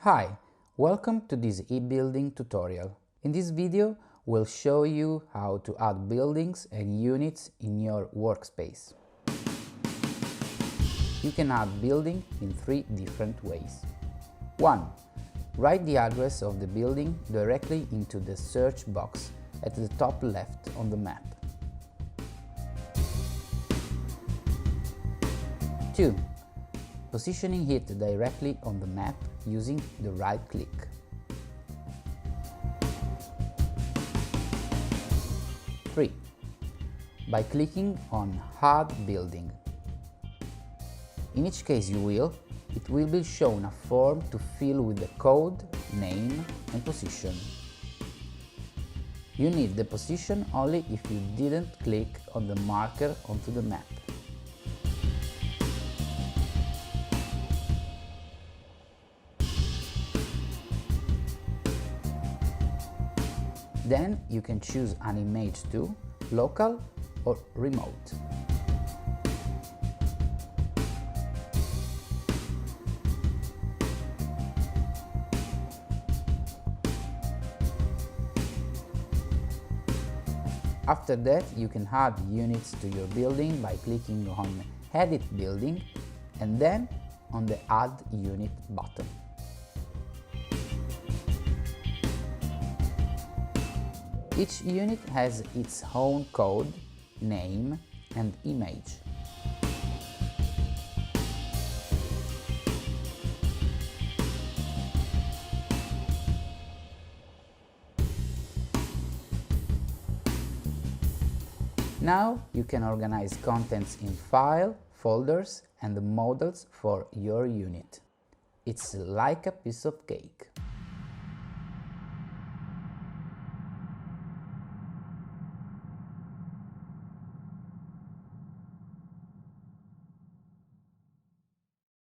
Hi, welcome to this ebuilding tutorial. In this video, we'll show you how to add buildings and units in your workspace. You can add building in 3 different ways. 1. Write the address of the building directly into the search box at the top left on the map. 2. Positioning it directly on the map using the right click. 3. By clicking on Add Building. In each case it will be shown a form to fill with the code, name and position. You need the position only if you didn't click on the marker onto the map. Then you can choose an image too, local or remote. After that, you can add units to your building by clicking on Edit Building and then on the Add Unit button. Each unit has its own code, name and image. Now you can organize contents in file, folders and models for your unit. It's like a piece of cake.